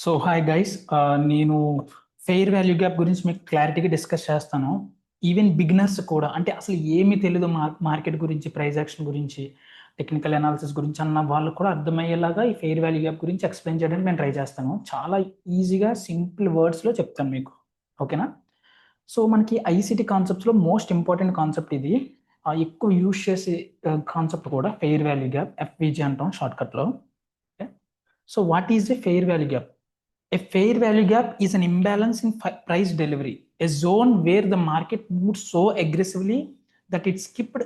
So hi guys, నేను fair value gap గురించి మీకు క్లారిటీగా డిస్కస్ చేస్తాను. ఈవెన్ బిగినర్స్ కూడా, అంటే అసలు ఏమీ తెలియదు మార్కెట్ గురించి, ప్రైస్ యాక్షన్ గురించి, టెక్నికల్ అనాలిసిస్ గురించి అన్న వాళ్ళు కూడా అర్థమయ్యేలాగా ఈ ఫెయిర్ వాల్యూ గ్యాప్ గురించి ఎక్స్ప్లెయిన్ చేయడానికి నేను ట్రై చేస్తాను. చాలా ఈజీగా సింపుల్ వర్డ్స్లో చెప్తాను మీకు. ఓకేనా? సో మనకి ఐసిటి కాన్సెప్ట్స్లో మోస్ట్ ఇంపార్టెంట్ కాన్సెప్ట్ ఇది. ఎక్కువ యూజ్ చేసే కాన్సెప్ట్ కూడా ఫెయిర్ వాల్యూ గ్యాప్, ఎఫ్విజి అంటాం షార్ట్కట్లో. So what is the fair value gap? A fair value gap is an imbalance in price delivery, a zone where the market moves so aggressively that it skipped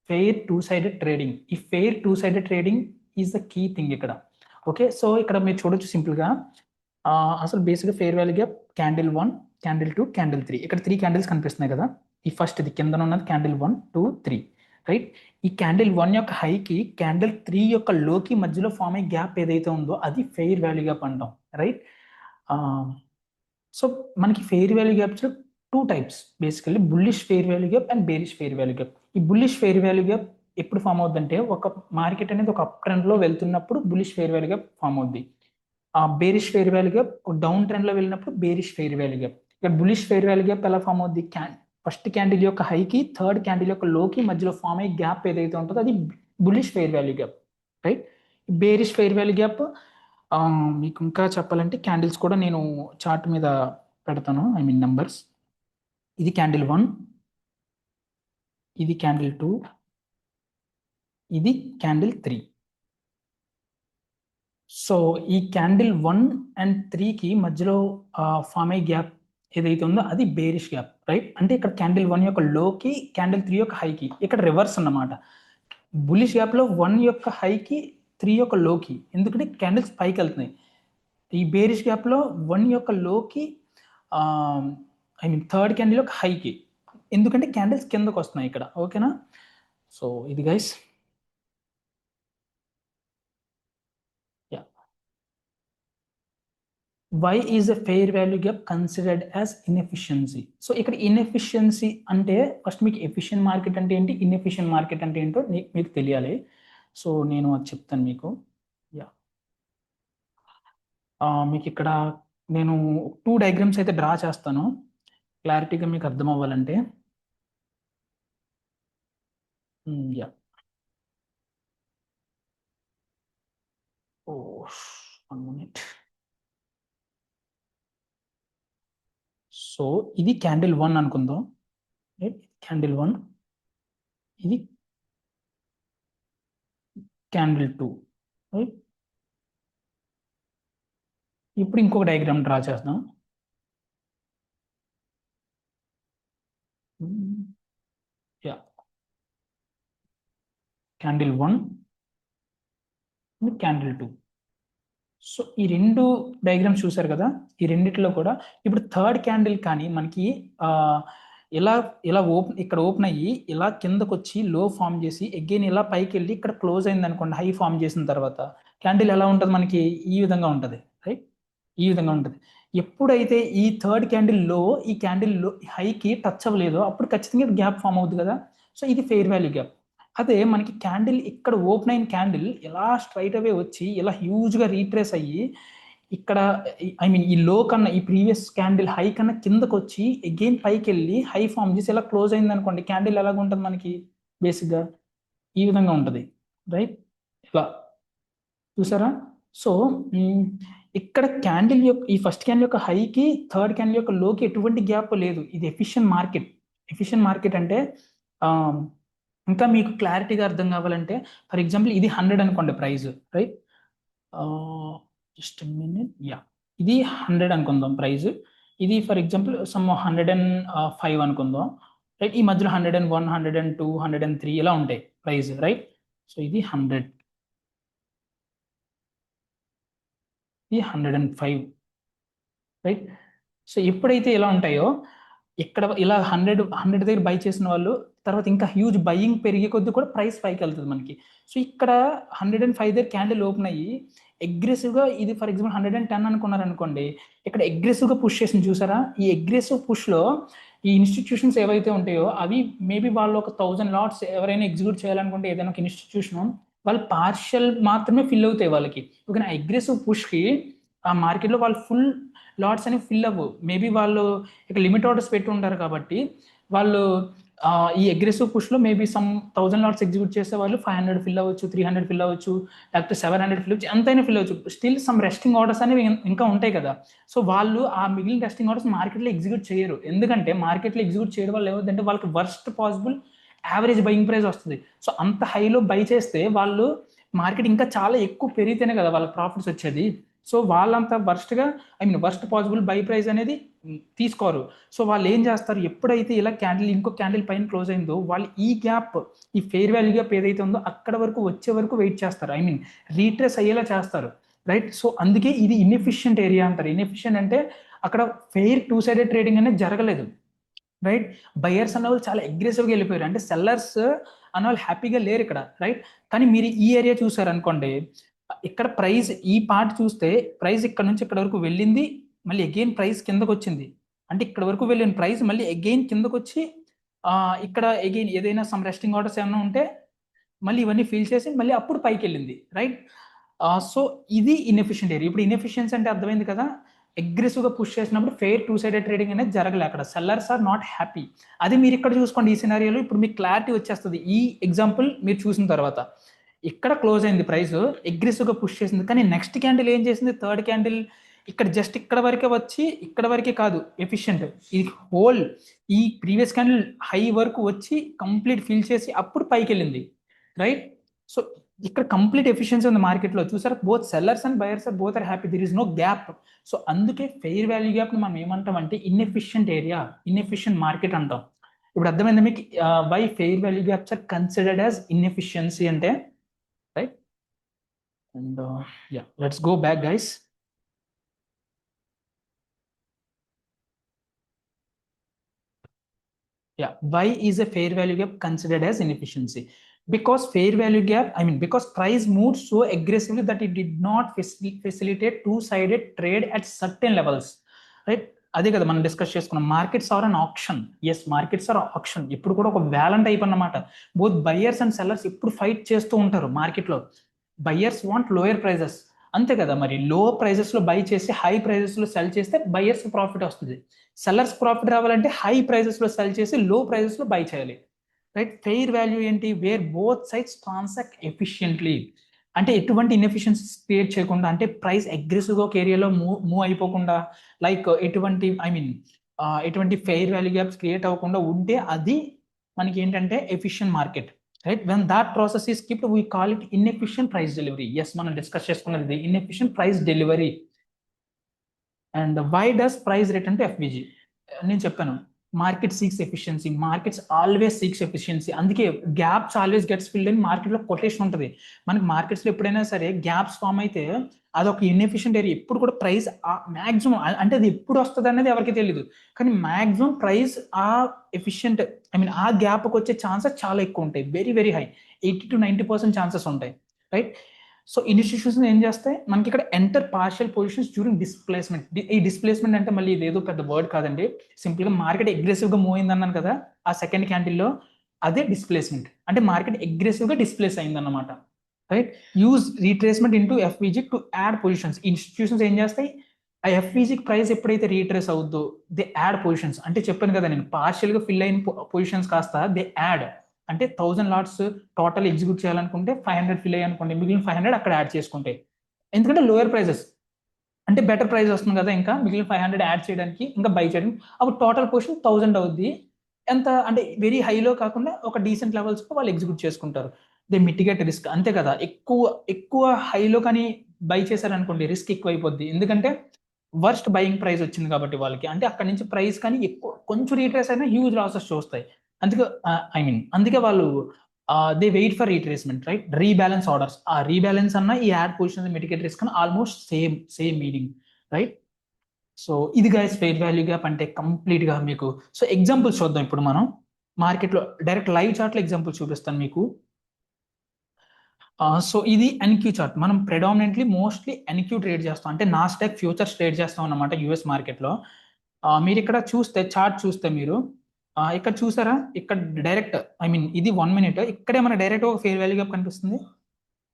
fair two-sided trading. ఈ fair two-sided trading is the key thing ఇక్కడ. Okay, so ఇక్కడ మీరు చూడొచ్చు సింపుల్గా. అసలు బేసిక్గా fair value gap candle 1, candle 2, candle 3. ఇక్కడ 3 candles కనిపిస్తున్నాయి కదా. ఈ ఫస్ట్ ఇది కింద ఉన్నది క్యాండిల్ 1, 2, 3, రైట్? ఈ క్యాండిల్ 1 యొక్క హైకి క్యాండిల్ 3 యొక్క లోకి మధ్యలో ఫామ్ అయ్యే గ్యాప్ ఏదైతే ఉందో అది ఫెయిర్ వాల్యూ గ్యాప్ అంటాం, రైట్? సో మనకి fair value gaps two types basically, bullish fair value gap and bearish fair value gap. ఈ బుల్లిష్ ఫెయిర్ వాల్యూ గ్యాప్ ఎప్పుడు ఫామ్ అవుతుందంటే, ఒక మార్కెట్ అనేది ఒక అప్ ట్రెండ్లో వెళ్తున్నప్పుడు bullish fair value gap form అవుద్ది. ఆ bearish fair value gap down ట్రెండ్లో వెళ్ళినప్పుడు బేరిష్ ఫెయిర్ వాల్యూ గ్యాప్. ఇక్కడ బుల్లిష్ ఫెయిర్ వాల్యూ గ్యాప్ ఎలా ఫామ్ అవుద్ది? ఫస్ట్ క్యాండిల్ యొక్క హైకి థర్డ్ క్యాండిల్ యొక్క లోకి మధ్యలో ఫామ్ అయ్యే గ్యాప్ ఏదైతే ఉంటుందో అది bullish fair value gap, right? Bearish fair value gap మీకు ఇంకా చెప్పాలంటే క్యాండిల్స్ కూడా నేను చార్ట్ మీద పెడతాను, ఐ మీన్ నెంబర్స్. ఇది క్యాండిల్ 1, ఇది క్యాండిల్ 2, ఇది క్యాండిల్ 3. సో ఈ క్యాండిల్ 1 అండ్ 3కి మధ్యలో ఫామ్ అయ్యే గ్యాప్ ఏదైతే ఉందో అది బేరిష్ గ్యాప్, రైట్? అంటే ఇక్కడ క్యాండిల్ 1 యొక్క లోకి క్యాండిల్ 3 యొక్క హైకి ఇక్కడ రివర్స్ అన్నమాట. బులిష్ గ్యాప్లో 1 యొక్క హైకి 3 యొక్క లోకి, ఎందుకంటే క్యాండిల్స్ పైకి వెళ్తున్నాయి. ఈ బేరిష్ గ్యాప్లో 1 యొక్క లోకి ఐ మీన్ థర్డ్ క్యాండిల్ యొక్క హైకి, ఎందుకంటే క్యాండిల్స్ కిందకు వస్తున్నాయి ఇక్కడ. ఓకేనా? సో ఇది guys. Why is a fair value gap considered as inefficiency? So ఇక్కడ ఇన్ఎఫిషియన్సీ అంటే ఫస్ట్ మీకు ఎఫిషియెంట్ మార్కెట్ అంటే ఏంటి, ఇన్ఎఫిషియెంట్ మార్కెట్ అంటే ఏంటో మీకు తెలియాలి. సో నేను అది చెప్తాను మీకు. యా, మీకు ఇక్కడ నేను 2 డయాగ్రామ్స్ అయితే డ్రా చేస్తాను క్లారిటీగా మీకు అర్థం అవ్వాలంటే. యా, ఓ 1 మినిట్. సో ఇది క్యాండిల్ 1 అనుకుందాం, రైట్? క్యాండిల్ 1, ఇది క్యాండిల్ 2, రైట్? ఇప్పుడు ఇంకొక డయాగ్రామ్ డ్రా చేద్దాం. Yeah, candle 1, candle 2. సో ఈ 2 డయాగ్రామ్స్ చూసారు కదా. ఈ రెండిట్లో కూడా ఇప్పుడు థర్డ్ క్యాండిల్ కానీ మనకి ఇలా ఇలా ఇక్కడ ఓపెన్ అయ్యి ఇలా కిందకు వచ్చి లో ఫామ్ చేసి అగైన్ ఇలా పైకి వెళ్ళి ఇక్కడ క్లోజ్ అయింది అనుకోండి, హై ఫామ్ చేసిన తర్వాత క్యాండిల్ ఎలా ఉంటుంది మనకి? ఈ విధంగా ఉంటుంది, రైట్? ఈ విధంగా ఉంటుంది. ఎప్పుడైతే ఈ థర్డ్ క్యాండిల్ లో ఈ క్యాండిల్ లో హైకి టచ్ అవ్వలేదో అప్పుడు ఖచ్చితంగా గ్యాప్ ఫామ్ అవుతుంది కదా. సో ఇది ఫెయిర్ వాల్యూ గ్యాప్. అదే మనకి క్యాండిల్ ఇక్కడ ఓపెన్ అయిన క్యాండిల్ ఇలా స్ట్రైట్ అవే వచ్చి ఇలా హ్యూజ్గా రీట్రేస్ అయ్యి ఇక్కడ ఐ మీన్ ఈ లో కన్నా ఈ ప్రీవియస్ క్యాండిల్ హై కన్నా కిందకు వచ్చి అగైన్ పైకి వెళ్ళి హై ఫామ్ చేసి ఇలా క్లోజ్ అయింది అనుకోండి, క్యాండిల్ ఎలాగ ఉంటుంది మనకి? బేసిక్గా ఈ విధంగా ఉంటుంది, రైట్? ఇలా చూసారా? సో ఇక్కడ క్యాండిల్ యొక్క ఈ ఫస్ట్ క్యాండిల్ యొక్క హైకి థర్డ్ క్యాండిల్ యొక్క లోకి ఎటువంటి గ్యాప్ లేదు. ఇది ఎఫిషియెంట్ మార్కెట్. ఎఫిషియెంట్ మార్కెట్ అంటే ఇంకా మీకు క్లారిటీగా అర్థం కావాలంటే, ఫర్ ఎగ్జాంపుల్ ఇది 100 అనుకోండి price, right? Just minute. Yeah, ఇది 100 అనుకుందాం ప్రైస్. ఇది ఫర్ ఎగ్జాంపుల్ సమ్ 105 అనుకుందాం, రైట్? ఈ మధ్యలో 101, 102, 103 ఇలా ఉంటాయి ప్రైస్, రైట్? సో ఇది 100, ఇది 105, రైట్? సో ఎప్పుడైతే ఇలా ఉంటాయో ఇక్కడ ఇలా 100 దగ్గర బై చేసిన వాళ్ళు తర్వాత ఇంకా హ్యూజ్ బయింగ్ పెరిగే కొద్దీ కూడా ప్రైస్ పైకి వెళ్తుంది మనకి. సో ఇక్కడ 105 దగ్గర క్యాండిల్ ఓపెన్ అయ్యి అగ్రెసివ్గా, ఇది ఫర్ ఎగ్జాంపుల్ 110 అనుకున్నారు అనుకోండి, ఇక్కడ అగ్రెసివ్గా పుష్ చేసింది చూసారా? ఈ అగ్రెసివ్ పుష్లో ఈ ఇన్స్టిట్యూషన్స్ ఏవైతే ఉంటాయో అవి మేబీ వాళ్ళు ఒక 1000 లాట్స్ ఎవరైనా ఎగ్జిక్యూట్ చేయాలనుకుంటే ఏదైనా ఒక ఇన్స్టిట్యూషన్ వాళ్ళు పార్షియల్ మాత్రమే ఫిల్ అవుతాయి వాళ్ళకి. ఓకేనా? అగ్రెసివ్ పుష్కి ఆ మార్కెట్లో వాళ్ళు ఫుల్ లాట్స్ అనేవి ఫిల్ అవ్వు. మేబీ వాళ్ళు ఇక లిమిట్ ఆర్డర్స్ పెట్టి ఉంటారు కాబట్టి వాళ్ళు ఈ అగ్రెసివ్ పుష్లో మేబీ సమ్ 1000 లాట్స్ ఎగ్జిక్యూట్ చేసే వాళ్ళు 500 ఫిల్ అవ్వచ్చు, 300 ఫిల్ అవ్వచ్చు, లేకపోతే 700 ఫిల్ అవ్వచ్చు, ఎంతైనా ఫిల్ అవ్వచ్చు. స్టిల్ సమ్ రెస్టింగ్ ఆర్డర్స్ అనేవి ఇంకా ఉంటాయి కదా. సో వాళ్ళు ఆ మిగిలిన రెస్టింగ్ ఆర్డర్స్ మార్కెట్లో ఎగ్జిక్యూట్ చేయరు. ఎందుకంటే మార్కెట్లో ఎగ్జిక్యూట్ చేయడం వల్ల ఏమవుతుందంటే వాళ్ళకి worst possible average buying price వస్తుంది. సో అంత హైలో బై చేస్తే వాళ్ళు మార్కెట్ ఇంకా చాలా ఎక్కువ పెరిగితేనే కదా వాళ్ళకి ప్రాఫిట్స్ వచ్చేది. సో వాళ్ళంతా వర్స్ట్ పాసిబుల్ బై ప్రైస్ అనేది తీసుకోరు. సో వాళ్ళు ఏం చేస్తారు, ఎప్పుడైతే ఇలా ఇంకో క్యాండిల్ పైన క్లోజ్ అయిందో వాళ్ళు ఈ గ్యాప్, ఈ ఫెయిర్ వాల్యూ గ్యాప్ ఏదైతే ఉందో అక్కడ వరకు వచ్చే వరకు వెయిట్ చేస్తారు. రీట్రేస్ అయ్యేలా చేస్తారు, రైట్. సో అందుకే ఇది ఇన్ఎఫిషియంట్ ఏరియా అంటారు. ఇన్ఎఫిషియంట్ అంటే అక్కడ ఫెయిర్ టూ సైడెడ్ ట్రేడింగ్ అనేది జరగలేదు, రైట్. బయర్స్ అన్న వాళ్ళు చాలా అగ్రెసివ్గా వెళ్ళిపోయారు, అంటే సెల్లర్స్ అన్న వాళ్ళు హ్యాపీగా లేరు ఇక్కడ, రైట్. కానీ మీరు ఈ ఏరియా చూసారు అనుకోండి, ఇక్కడ ప్రైస్ ఈ పార్ట్ చూస్తే ప్రైస్ ఇక్కడ నుంచి ఇక్కడ వరకు వెళ్ళింది, మళ్ళీ అగైన్ ప్రైస్ కిందకు వచ్చింది. అంటే ఇక్కడ వరకు వెళ్ళిన ప్రైస్ మళ్ళీ అగైన్ కిందకు వచ్చి ఇక్కడ అగైన్ ఏదైనా సమ్ రెస్టింగ్ ఆర్డర్స్ ఏమైనా ఉంటే మళ్ళీ ఇవన్నీ ఫీల్ చేసి మళ్ళీ అప్పుడు పైకి వెళ్ళింది, రైట్. సో ఇది ఇన్ఎఫిషియంట్ ఏరియా. ఇప్పుడు ఇన్ఎఫిషియన్సీ అంటే అర్థమైంది కదా, అగ్రెసివ్గా పుష్ చేసినప్పుడు ఫెయిర్ టూ సైడెడ్ ట్రేడింగ్ అనేది జరగలే, అక్కడ సెల్లర్స్ ఆర్ నాట్ హ్యాపీ. అది మీరు ఇక్కడ చూసుకోండి, ఈ సినారియోలో ఇప్పుడు మీకు క్లారిటీ వచ్చేస్తుంది. ఈ ఎగ్జాంపుల్ మీరు చూసిన తర్వాత ఇక్కడ క్లోజ్ అయింది, ప్రైస్ అగ్రెసివ్గా పుష్ చేసింది, కానీ నెక్స్ట్ క్యాండిల్ ఏం చేసింది, థర్డ్ క్యాండిల్ ఇక్కడ జస్ట్ ఇక్కడ వరకే వచ్చి ఇక్కడ వరకే కాదు ఎఫిషియంట్, ఈ హోల్ ఈ ప్రీవియస్ క్యాండిల్ హై వరకు వచ్చి కంప్లీట్ ఫిల్ చేసి అప్పుడు పైకి వెళ్ళింది, రైట్. సో ఇక్కడ కంప్లీట్ ఎఫిషియన్సీ ఉంది మార్కెట్లో, చూసారా. Both sellers and buyers are both are happy, there is no gap. So అందుకే ఫెయిర్ వాల్యూ గ్యాప్ మనం ఏమంటాం అంటే ఇన్ఎఫిషియంట్ ఏరియా, ఇన్ఎఫిషియంట్ మార్కెట్ అంటాం. ఇప్పుడు అర్థమైంది మీకు why fair value gaps are considered as inefficiency అంటే, right. And yeah, let's go back guys. Yeah, why is a fair value gap considered as inefficiency? Because fair value gap, because price moved so aggressively that it did not facilitate two-sided trade at certain levels, right. అదే కదా మనం discuss చేసుకున్నాం, markets are an auction. Yes, markets are auction. ఇప్పుడు కూడా ఒక violent type అన్నమాట. Both buyers and sellers ఇప్పుడు fight చేస్తూ ఉంటారు మార్కెట్లో. బయర్స్ వాంట్ లోయర్ ప్రైజెస్, అంతే కదా. మరి లో ప్రైజెస్ లో బై చేసి హై ప్రైజెస్ లో సెల్ చేస్తే బయర్స్ ప్రాఫిట్ వస్తుంది. సెల్లర్స్ ప్రాఫిట్ రావాలంటే హై ప్రైజెస్ లో సెల్ చేసి లో ప్రైజెస్ లో బై చేయాలి, రైట్. ఫెయిర్ వాల్యూ ఏంటి, where both sides transact efficiently, అంటే ఎటువంటి ఇన్ఎఫిషియన్సీ క్రియేట్ చేయకుండా, అంటే ప్రైస్ అగ్రెసివ్గా ఒక ఏరియాలో మూవ్ అయిపోకుండా, లైక్ ఎటువంటి ఫెయిర్ వాల్యూ గ్యాప్స్ క్రియేట్ అవ్వకుండా ఉంటే అది మనకి ఏంటంటే efficient market, right. When that process is skipped we call it inefficient price delivery. Yes, మనం డిస్కస్ చేసుకున్నది inefficient price delivery. And why does price return to FVG? నేను చెప్పాను, market seeks efficiency, markets always seeks efficiency. అందుకే gaps always gets filled అని మార్కెట్లో quotation ఉంటుంది. మనకి మార్కెట్స్లో ఎప్పుడైనా సరే గ్యాప్స్ ఫామ్ అయితే అదొక ఇన్ఎఫిషియంట్ ఏరియా. ఎప్పుడు కూడా ప్రైస్ మ్యాక్సిమం, అంటే అది ఎప్పుడు వస్తుంది అనేది ఎవరికి తెలియదు, కానీ మ్యాక్సిమం ప్రైస్ ఆ ఎఫిషియంట్ ఆ గ్యాప్కి వచ్చే ఛాన్సెస్ చాలా ఎక్కువ ఉంటాయి, very very high, 80 to 90% chances ఉంటాయి, రైట్. సో ఇన్స్టిట్యూషన్స్ ఏం చేస్తాయి, మనకి ఇక్కడ enter partial positions during displacement. ఈ డిస్ప్లేస్మెంట్ అంటే మళ్ళీ ఇదేదో పెద్ద వర్డ్ కాదండి, సింపుల్గా మార్కెట్ అగ్రెసివ్గా మూవ్ అయింది అన్నాను కదా ఆ సెకండ్ క్యాండిల్లో, అదే డిస్ప్లేస్మెంట్. అంటే మార్కెట్ అగ్రెసివ్గా డిస్ప్లేస్ అయిందన్నమాట, right. Use retracement into FVG to add positions. Institutions ఏం చేస్తాయి, ఆ ఎఫ్విజీ ప్రైస్ ఎప్పుడైతే రీట్రేస్ అవుద్దో దే యాడ్ పొజిషన్స్. అంటే చెప్పాను కదా నేను, పార్షియల్గా ఫిల్ అయిన పొజిషన్స్ కాస్త దే యాడ్, అంటే 1000 లాట్స్ టోటల్ ఎగ్జిక్యూట్ చేయాలనుకుంటే 500 ఫిల్ అయ్యి అనుకోండి, మిగిలిన 500 అక్కడ యాడ్ చేసుకుంటే, ఎందుకంటే లోయర్ ప్రైజెస్ అంటే బెటర్ ప్రైస్ వస్తుంది కదా, ఇంకా మిగిలిన 500 యాడ్ చేయడానికి ఇంకా బై చేయడానికి, అప్పుడు టోటల్ పొజిషన్ 1000 అవుద్ది. ఎంత అంటే వెరీ హైలో కాకుండా ఒక డీసెంట్ లెవెల్స్ వాళ్ళు ఎగ్జిక్యూట్ చేసుకుంటారు. దే మిటిగేట్ రిస్క్, అంతే కదా. ఎక్కువ హైలో కానీ బై చేశారనుకోండి రిస్క్ ఎక్కువ అయిపోద్ది, ఎందుకంటే వర్స్ట్ బయింగ్ ప్రైస్ వచ్చింది కాబట్టి వాళ్ళకి, అంటే అక్కడ నుంచి ప్రైస్ కానీ ఎక్కువ కొంచెం రీట్రేస్ అయినా హ్యూజ్ లాసెస్ చూస్తాయి. అందుకే వాళ్ళు they wait for retracement, right. Rebalance orders, ఆ రీబ్యాలెన్స్ అన్న ఈ యాడ్ పొజిషన్ మిటిగేట్ రిస్క్ అన్న almost same meaning, right. So ఇది గైస్ ఫెయిర్ వాల్యూ గ్యాప్ అంటే కంప్లీట్ గా మీకు. సో ఎగ్జాంపుల్స్ చూద్దాం ఇప్పుడు మనం మార్కెట్లో, డైరెక్ట్ లైవ్ చార్ట్లో ఎగ్జాంపుల్ చూపిస్తాను మీకు. సో ఇది ఎన్క్యూ చార్ట్. మనం ప్రెడామినెంట్లీ మోస్ట్లీ ఎన్క్యూ ట్రేడ్ చేస్తాం, అంటే నాస్డాక్ ఫ్యూచర్స్ ట్రేడ్ చేస్తాం అన్నమాట యూఎస్ మార్కెట్లో. మీరు ఇక్కడ చూస్తే చార్ట్ చూస్తే మీరు ఇక్కడ చూసారా, ఇక్కడ డైరెక్ట్ ఇది 1 minute, ఇక్కడే మన డైరెక్ట్ ఒక ఫెయిర్ వాల్యూ గ్యాప్ కనిపిస్తుంది,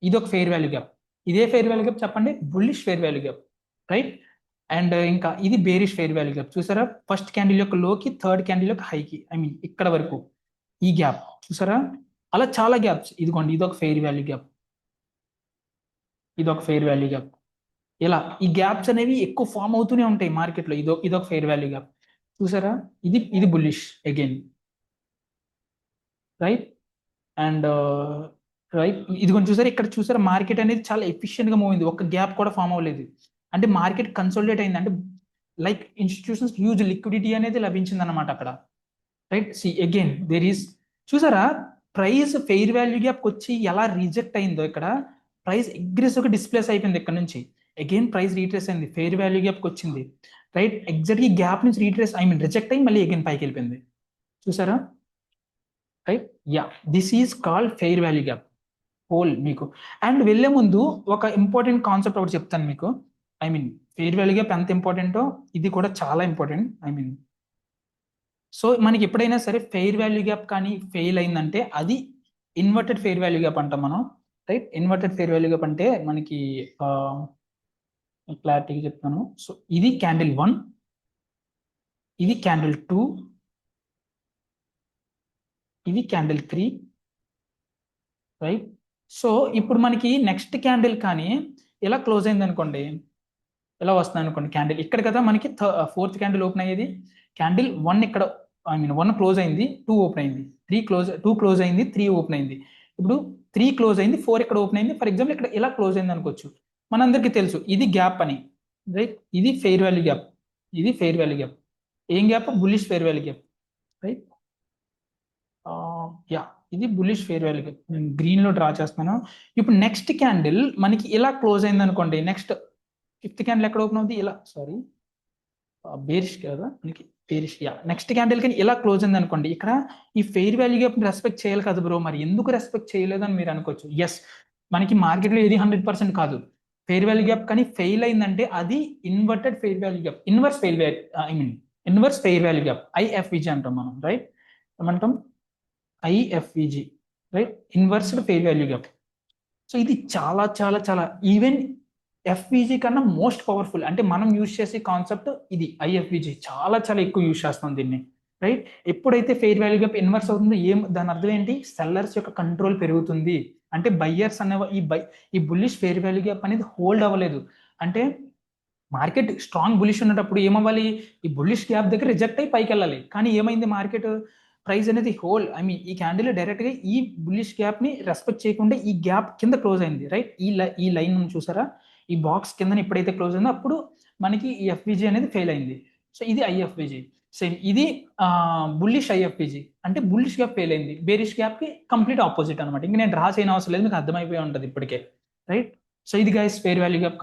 ఇది ఒక ఫెయిర్ వాల్యూ గ్యాప్. ఇదే ఫెయిర్ వాల్యూ గ్యాప్ చెప్పండి, bullish fair value gap. Right. And ఇంకా ఇది బేరిష్ ఫెయిర్ వాల్యూ గ్యాప్ చూసారా, ఫస్ట్ క్యాండిల్ యొక్క లోకి థర్డ్ క్యాండిల్ యొక్క హైకి, ఐ మీన్ ఇక్కడ వరకు ఈ గ్యాప్ చూసారా. అలా చాలా గ్యాప్స్, ఇదిగోండి ఇదొక ఫెయిర్ వాల్యూ గ్యాప్, ఇదొక ఫెయిర్ వాల్యూ గ్యాప్. ఇలా ఈ గ్యాప్స్ అనేవి ఎక్కువ ఫామ్ అవుతూనే ఉంటాయి మార్కెట్లో. ఇదొక ఫెయిర్ వాల్యూ గ్యాప్ చూసారా. ఇది bullish again, right. And right, ఇది కొంచెం చూసారా, ఇక్కడ చూసారా మార్కెట్ అనేది చాలా ఎఫిషియెంట్ గా మూవ్ అయింది, ఒక గ్యాప్ కూడా ఫామ్ అవ్వలేదు. అంటే మార్కెట్ కన్సోలిడేట్ అయింది, అంటే లైక్ ఇన్స్టిట్యూషన్స్ హ్యూజ్ లిక్విడిటీ అనేది లభించింది అనమాట అక్కడ, right. See again there is, చూసారా ప్రైస్ ఫెయిర్ వాల్యూ గ్యాప్ వచ్చి ఎలా రిజెక్ట్ అయిందో ఇక్కడ, ప్రైస్ అగ్రెసివ్ గా డిస్ప్లేస్ అయిపోయింది ఇక్కడ నుంచి. అగైన్ ప్రైస్ రీట్రేస్ అయింది, ఫెయిర్ వాల్యూ గ్యాప్ వచ్చింది, రైట్. ఎగ్జాక్ట్ ఈ గ్యాప్ నుంచి రీట్రేస్ ఐ మీన్ రిజెక్ట్ అయ్యి మళ్ళీ అగైన్ పైకి వెళ్ళిపోయింది చూసారా, right. Yeah, this is called fair value gap whole మీకు. అండ్ వెళ్ళే ముందు ఒక ఇంపార్టెంట్ కాన్సెప్ట్ ఒకటి చెప్తాను మీకు, I mean fair value gap ఎంత ఇంపార్టెంటో ఇది కూడా చాలా ఇంపార్టెంట్, ఐ మీన్. సో మనకి ఎప్పుడైనా సరే ఫెయిర్ వాల్యూ గ్యాప్ కానీ ఫెయిల్ అయిందంటే అది ఇన్వర్టెడ్ ఫెయిర్ వాల్యూ గ్యాప్ అంటాం మనం, right. Inverted fair value gap అంటే మనకి క్లారిటీగా చెప్తాను. సో ఇది క్యాండిల్ 1, ఇది క్యాండిల్ 2, ఇది క్యాండిల్ 3, రైట్. సో ఇప్పుడు మనకి నెక్స్ట్ క్యాండిల్ కానీ ఇలా క్లోజ్ అయింది అనుకోండి, ఇలా వస్తుంది అనుకోండి క్యాండిల్ ఇక్కడ కదా మనకి ఫోర్త్ క్యాండిల్ ఓపెన్ అయ్యేది, క్యాండిల్ 1 ఇక్కడ ఐ మీన్ 1 క్లోజ్ అయింది, 2 ఓపెన్ అయింది, 2 క్లోజ్ అయింది, 3 ఓపెన్ అయింది. ఇప్పుడు 3 క్లోజ్ అయింది, 4 ఇక్కడ ఓపెన్ అయింది, ఫర్ ఎగ్జాంపుల్ ఇక్కడ ఇలా క్లోజ్ అయింది అనుకోవచ్చు. మనందరికీ తెలుసు ఇది గ్యాప్ అని, రైట్. ఇది ఫెయిర్ వాల్యూ గ్యాప్, ఇది ఫెయిర్ వాల్యూ గ్యాప్. ఏం gap? Bullish fair value gap, right. Yeah, ఇది బుల్లిష్ ఫెయిర్ వాల్యూ గ్యాప్, నేను గ్రీన్ లో డ్రా చేస్తాను. ఇప్పుడు నెక్స్ట్ క్యాండిల్ మనకి ఇలా క్లోజ్ అయింది అనుకోండి, నెక్స్ట్ ఫిఫ్త్ క్యాండిల్ ఎక్కడ ఓపెన్ అవుతుంది, ఇలా సారీ బేరిష్ కదా మనకి, బేరిష్. యా, నెక్స్ట్ క్యాండిల్ కానీ ఇలా క్లోజ్ అయింది అనుకోండి, ఇక్కడ ఈ ఫెయిర్ వాల్యూ గ్యాప్ రెస్పెక్ట్ చేయాలి కదా బ్రో, మరి ఎందుకు రెస్పెక్ట్ చేయలేదు అని మీరు అనుకోవచ్చు. ఎస్, మనకి మార్కెట్లో ఏది 100% కాదు, ఫెయిర్ వాల్యూ గ్యాప్ కానీ ఫెయిల్ అయిందంటే అది inverted fair value gap, inverse fair value I mean inverse fair value gap, IFVG అంటాం మనం, రైట్. ఏమంటాం? IFVG, right, inversed fair value gap. So ఇది చాలా చాలా చాలా ఈవెన్ ఎఫ్విజి కన్నా మోస్ట్ పవర్ఫుల్, అంటే మనం యూజ్ చేసే కాన్సెప్ట్ ఇది ఐఎఫ్విజి, చాలా చాలా ఎక్కువ యూజ్ చేస్తాం దీన్ని, రైట్. ఎప్పుడైతే ఫెయిర్ వాల్యూ గ్యాప్ ఇన్వర్స్ అవుతుందో దాని అర్థం ఏంటి? సెల్లర్స్ యొక్క కంట్రోల్ పెరుగుతుంది, అంటే బయ్యర్స్ అనే ఈ బుల్లిష్ ఫెయిర్ వాల్యూ గ్యాప్ అనేది హోల్డ్ అవ్వలేదు. అంటే మార్కెట్ స్ట్రాంగ్ బులిష్ ఉన్నప్పుడు ఏమవ్వాలి? ఈ బుల్లిష్ గ్యాప్ దగ్గర రిజెక్ట్ అయ్యి పైకి వెళ్ళాలి, కానీ ఏమైంది? మార్కెట్ ప్రైస్ అనేది హోల్ ఐ మీన్ ఈ క్యాండిల్ డైరెక్ట్ గా ఈ బుల్లిష్ గ్యాప్ ని రెస్పెక్ట్ చేయకుండా ఈ గ్యాప్ కింద క్లోజ్ అయింది, రైట్. ఈ లైన్ చూసారా, ఈ బాక్స్ కింద ఎప్పుడైతే క్లోజ్ అయిందో అప్పుడు మనకి ఈ ఎఫ్విజి అనేది ఫెయిల్ అయింది. సో ఇది ఐఎఫ్విజి, సేమ్ ఇది బుల్లిష్ ఐఎఫ్విజి, అంటే బుల్లిష్ గ్యాప్ ఫెయిల్ అయింది, బేరిష్ గ్యాప్ కి కంప్లీట్ ఆపోజిట్ అనమాట. ఇంకా నేను డ్రా చేయని అవసరం లేదు, మీకు అర్థమైపోయి ఉంటుంది ఇప్పటికే, రైట్. సో ఇది గైస్ ఫెయిర్ వాల్యూ గ్యాప్